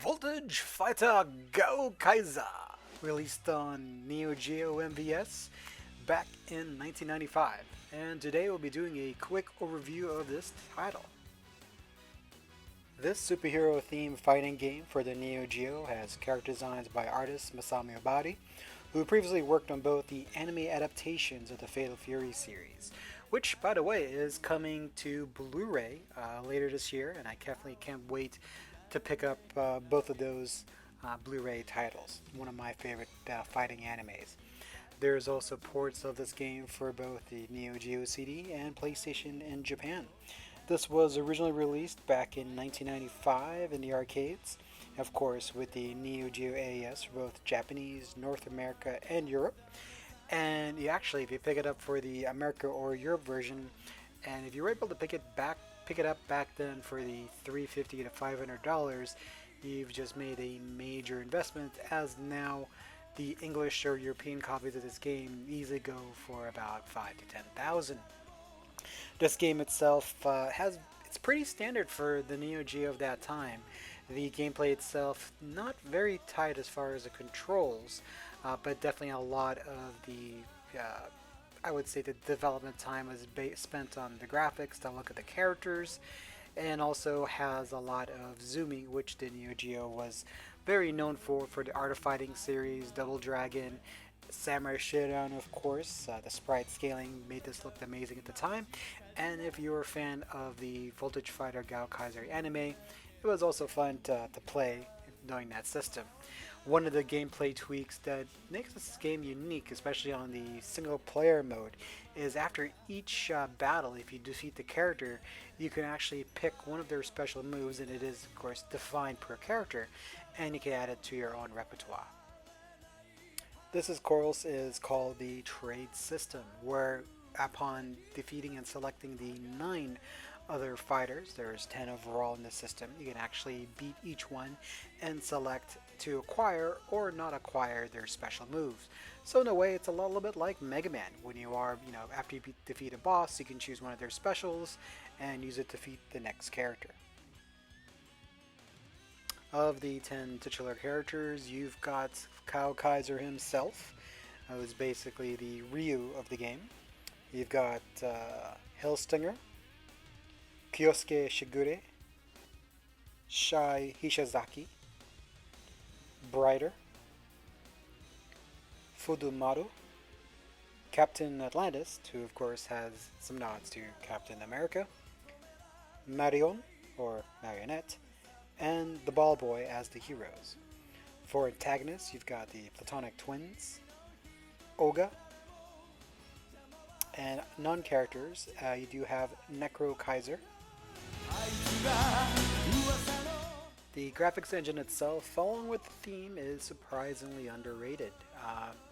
Voltage Fighter Gowcaiser, released on Neo Geo MVS back in 1995, and today we'll be doing a quick overview of this title. This superhero themed fighting game for the Neo Geo has character designs by artist Masami Obari, who previously worked on both the anime adaptations of the Fatal Fury series, which, by the way, is coming to Blu-ray later this year, and I definitely can't wait to pick up both of those Blu-ray titles. One of my favorite fighting animes. There's also ports of this game for both the Neo Geo CD and PlayStation in Japan. This was originally released back in 1995 in the arcades, of course, with the Neo Geo AES for both Japanese, North America, and Europe. And if you pick it up for the America or Europe version, and if you were able to pick it up back then for the $350 to $500, you've just made a major investment. As now, the English or European copies of this game easily go for about 5 to 10,000. This game itself it's pretty standard for the Neo Geo of that time. The gameplay itself not very tight as far as the controls, but definitely a lot of the I would say the development time was spent on the graphics, to look at the characters, and also has a lot of zooming, which the Neo Geo was very known for the Art of Fighting series, Double Dragon, Samurai Showdown, of course. The sprite scaling made this look amazing at the time. And if you were a fan of the Voltage Fighter Gowcaiser anime, it was also fun to play knowing that system. One of the gameplay tweaks that makes this game unique, especially on the single player mode, is after each battle, if you defeat the character, you can actually pick one of their special moves, and it is, of course, defined per character, and you can add it to your own repertoire. This, of course, is called the trade system, where upon defeating and selecting the 9 other fighters, there's 10 overall in the system, you can actually beat each one and select to acquire or not acquire their special moves. So in a way, it's a little bit like Mega Man. When you are, after you defeat a boss, you can choose one of their specials and use it to defeat the next character. Of the 10 titular characters, you've got Gowcaiser himself, who is basically the Ryu of the game. You've got Hellstinger, Kyosuke Shigure, Shai Hishizaki, Brighter, Fudumaru, Captain Atlantis, who of course has some nods to Captain America, Marion, or Marionette, and the Ball Boy as the heroes. For antagonists, you've got the Platonic Twins, Oga, and non-characters, you do have Gowcaiser. The graphics engine itself, along with the theme, is surprisingly underrated.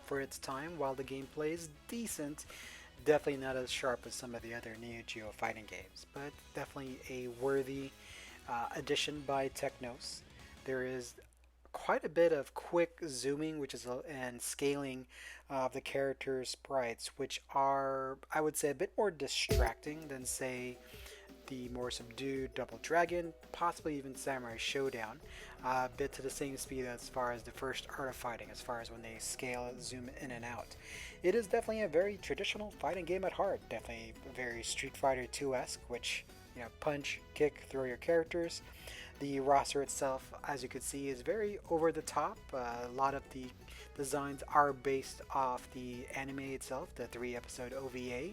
For its time, while the gameplay is decent, definitely not as sharp as some of the other Neo Geo fighting games, but definitely a worthy addition by Technos. There is quite a bit of quick zooming, and scaling of the character sprites, which are, I would say, a bit more distracting than, say, the more subdued Double Dragon, possibly even Samurai Showdown. A bit to the same speed as far as the first Art of Fighting, as far as when they scale, zoom in and out. It is definitely a very traditional fighting game at heart. Definitely very Street Fighter 2-esque, which, punch, kick, throw your characters. The roster itself, as you can see, is very over the top. A lot of the designs are based off the anime itself, the 3-episode OVA.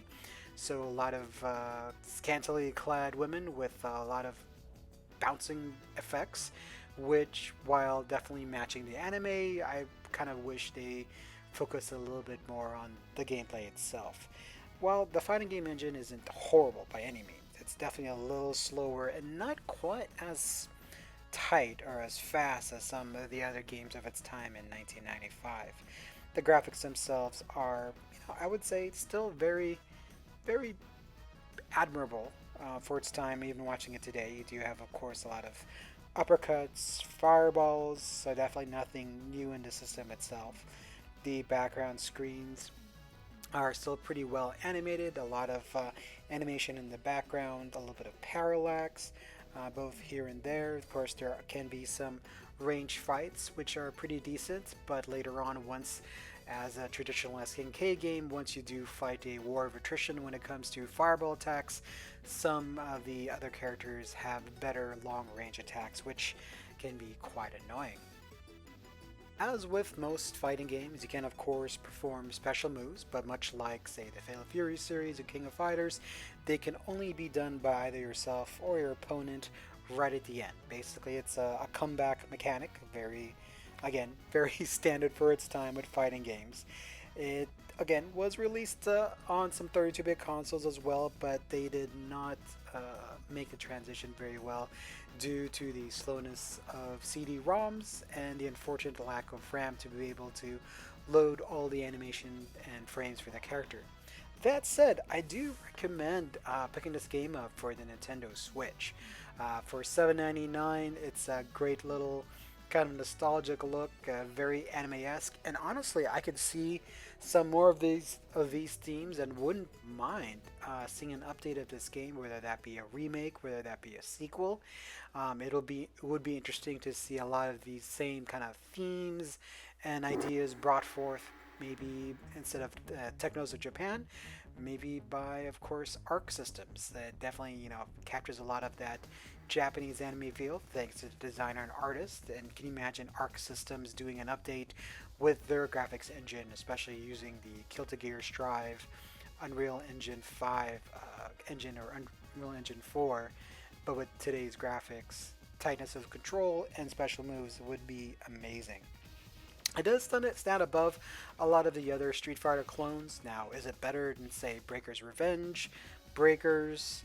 So a lot of scantily clad women with a lot of bouncing effects, which, while definitely matching the anime, I kind of wish they focused a little bit more on the gameplay itself. While the fighting game engine isn't horrible by any means, it's definitely a little slower and not quite as tight or as fast as some of the other games of its time in 1995. The graphics themselves are, I would say, still very, very admirable for its time. Even watching it today, you do have, of course, a lot of uppercuts, fireballs, so definitely nothing new in the system itself. The background screens are still pretty well animated, a lot of animation in the background, a little bit of parallax, both here and there. Of course, there can be some range fights, which are pretty decent, but later on, once as a traditional SNK game, once you do fight a war of attrition when it comes to fireball attacks, some of the other characters have better long range attacks, which can be quite annoying. As with most fighting games, you can of course perform special moves, but much like, say, the Fatal Fury series or King of Fighters, they can only be done by either yourself or your opponent right at the end. Basically, it's a comeback mechanic, again, very standard for its time with fighting games. It, again, was released on some 32-bit consoles as well, but they did not make the transition very well due to the slowness of CD-ROMs and the unfortunate lack of RAM to be able to load all the animation and frames for the character. That said, I do recommend picking this game up for the Nintendo Switch. For $7.99, it's a great little kind of nostalgic look, very anime-esque, and honestly, I could see some more of these themes and wouldn't mind seeing an update of this game, whether that be a remake, whether that be a sequel. It would be interesting to see a lot of these same kind of themes and ideas brought forth, maybe instead of Technos of Japan, maybe by, of course, Arc Systems. That definitely, captures a lot of that Japanese anime feel, thanks to the designer and artist. And can you imagine Arc Systems doing an update with their graphics engine, especially using the Guilty Gear Strive, Unreal Engine 5 engine or Unreal Engine 4, but with today's graphics, tightness of control, and special moves would be amazing. It does stand above a lot of the other Street Fighter clones. Now, is it better than, say, Breaker's Revenge, Breakers,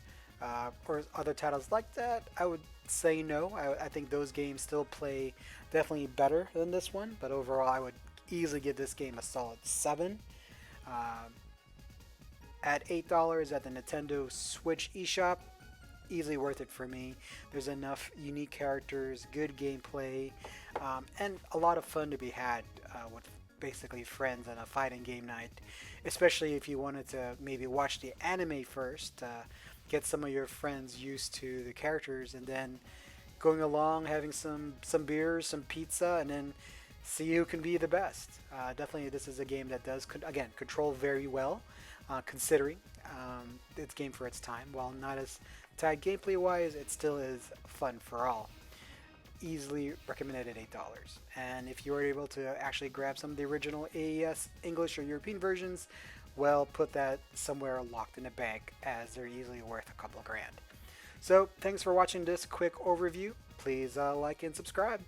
or other titles like that? I would say no. I think those games still play definitely better than this one, but overall, I would easily give this game a solid 7. At $8 at the Nintendo Switch eShop, easily worth it for me. There's enough unique characters, good gameplay, and a lot of fun to be had with basically friends on a fighting game night. Especially if you wanted to maybe watch the anime first, get some of your friends used to the characters, and then going along, having some beers, some pizza, and then see who can be the best. Definitely, this is a game that does again control very well, considering its game for its time. While not as tight gameplay wise, it still is fun for all. Easily recommended at $8. And if you were able to actually grab some of the original AES English or European versions, well, put that somewhere locked in a bank, as they're easily worth a couple of grand. So thanks for watching this quick overview. Please like and subscribe.